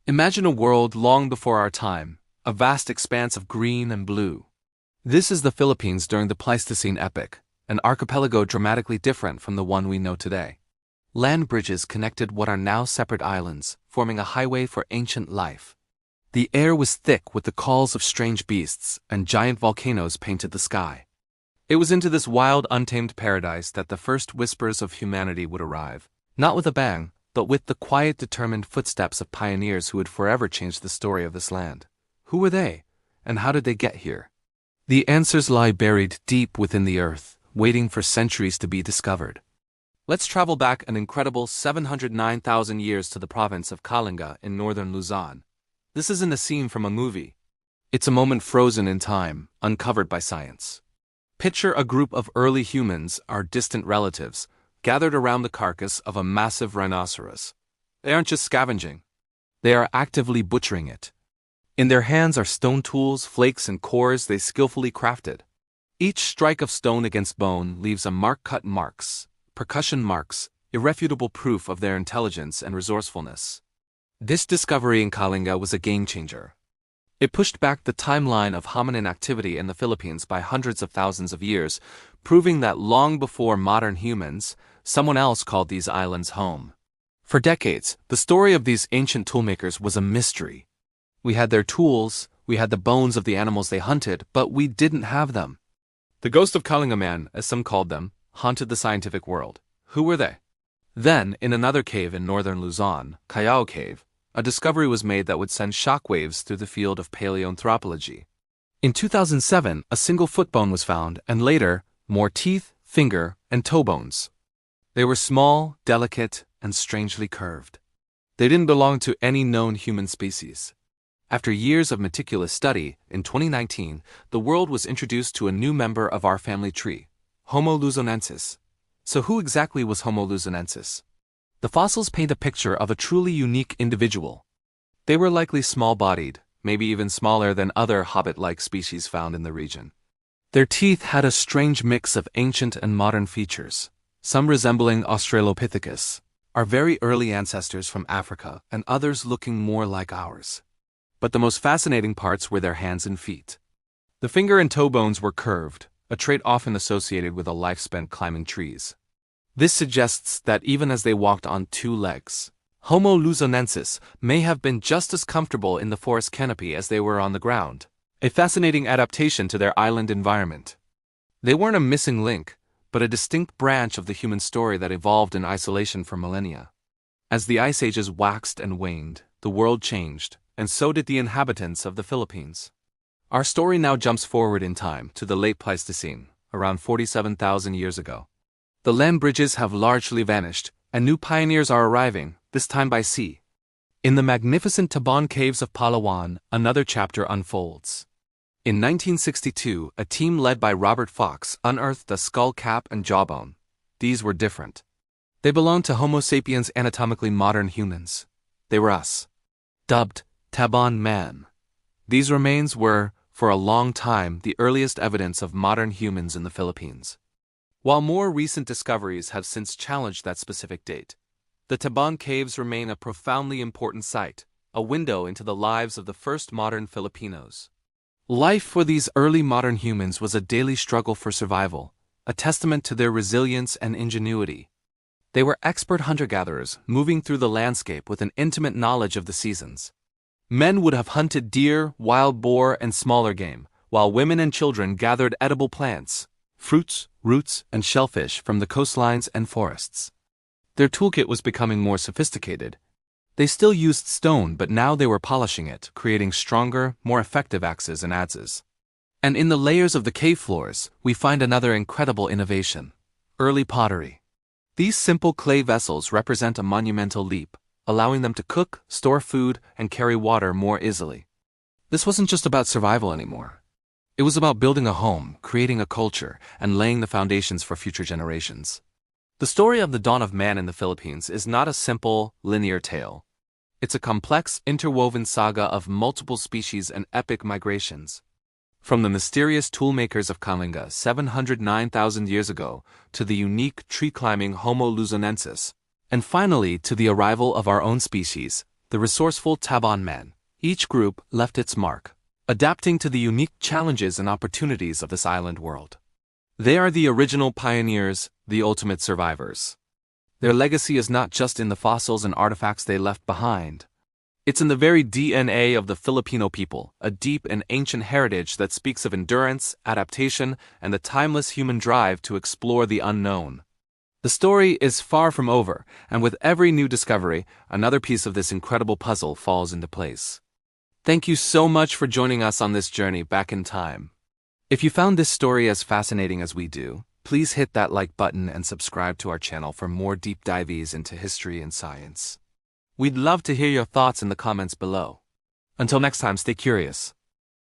Imagine a world long before our time, a vast expanse of green and blue. This is the Philippines during the Pleistocene epoch, an archipelago dramatically different from the one we know today. Land bridges connected what are now separate islands, forming a highway for ancient life. The air was thick with the calls of strange beasts, and giant volcanoes painted the sky. It was into this wild, untamed paradise that the first whispers of humanity would arrive, not with a bang, but with the quiet, determined footsteps of pioneers who would forever change the story of this land. Who were they, and how did they get here? The answers lie buried deep within the earth, waiting for centuries to be discovered. Let's travel back an incredible 709,000 years to the province of Kalinga in northern Luzon. This isn't a scene from a movie. It's a moment frozen in time, uncovered by science. Picture a group of early humans, our distant relatives, gathered around the carcass of a massive rhinoceros. They aren't just scavenging. They are actively butchering it. In their hands are stone tools, flakes, and cores they skillfully crafted. Each strike of stone against bone leaves a mark, cut marks, percussion marks, irrefutable proof of their intelligence and resourcefulness. This discovery in Kalinga was a game-changer. It pushed back the timeline of hominin activity in the Philippines by hundreds of thousands of years, proving that long before modern humans, someone else called these islands home. For decades, the story of these ancient toolmakers was a mystery. We had their tools, we had the bones of the animals they hunted, but we didn't have them. The ghost of Kalinga Man, as some called them, haunted the scientific world. Who were they? Then, in another cave in northern Luzon, Callao Cave, a discovery was made that would send shockwaves through the field of paleoanthropology. In 2007, a single foot bone was found, and later, more teeth, finger, and toe bones. They were small, delicate, and strangely curved. They didn't belong to any known human species. After years of meticulous study, in 2019, the world was introduced to a new member of our family tree, Homo luzonensis. So who exactly was Homo luzonensis? The fossils paint a picture of a truly unique individual. They were likely small-bodied, maybe even smaller than other hobbit-like species found in the region. Their teeth had a strange mix of ancient and modern features, some resembling Australopithecus, our very early ancestors from Africa, and others looking more like ours. But the most fascinating parts were their hands and feet. The finger and toe bones were curved, a trait often associated with a life spent climbing trees. This suggests that even as they walked on two legs, Homo luzonensis may have been just as comfortable in the forest canopy as they were on the ground, a fascinating adaptation to their island environment. They weren't a missing link, but a distinct branch of the human story that evolved in isolation for millennia. As the ice ages waxed and waned, the world changed, and so did the inhabitants of the Philippines. Our story now jumps forward in time to the late Pleistocene, around 47,000 years ago. The land bridges have largely vanished, and new pioneers are arriving, this time by sea. In the magnificent Taban Caves of Palawan, another chapter unfolds. In 1962, a team led by Robert Fox unearthed a skull cap and jawbone. These were different. They belonged to Homo sapiens, anatomically modern humans. They were us. Dubbed Taban Man. These remains were, for a long time, the earliest evidence of modern humans in the Philippines. While more recent discoveries have since challenged that specific date, the Taban Caves remain a profoundly important site, a window into the lives of the first modern Filipinos. Life for these early modern humans was a daily struggle for survival, a testament to their resilience and ingenuity. They were expert hunter-gatherers, moving through the landscape with an intimate knowledge of the seasons. Men would have hunted deer, wild boar, and smaller game, while women and children gathered edible plants, fruits, roots, and shellfish from the coastlines and forests. Their toolkit was becoming more sophisticated. They still used stone, but now they were polishing it, creating stronger, more effective axes and adzes. And in the layers of the cave floors, we find another incredible innovation: early pottery. These simple clay vessels represent a monumental leap, allowing them to cook, store food, and carry water more easily. This wasn't just about survival anymore. It was about building a home, creating a culture, and laying the foundations for future generations. The story of the dawn of man in the Philippines is not a simple, linear tale. It's a complex, interwoven saga of multiple species and epic migrations. From the mysterious toolmakers of Kalinga 709,000 years ago to the unique tree-climbing Homo luzonensis, and finally to the arrival of our own species, the resourceful Taban men. Each group left its mark, adapting to the unique challenges and opportunities of this island world. They are the original pioneers, the ultimate survivors. Their legacy is not just in the fossils and artifacts they left behind. It's in the very DNA of the Filipino people, a deep and ancient heritage that speaks of endurance, adaptation, and the timeless human drive to explore the unknown. The story is far from over, and with every new discovery, another piece of this incredible puzzle falls into place. Thank you so much for joining us on this journey back in time. If you found this story as fascinating as we do, please hit that like button and subscribe to our channel for more deep dives into history and science. We'd love to hear your thoughts in the comments below. Until next time, stay curious.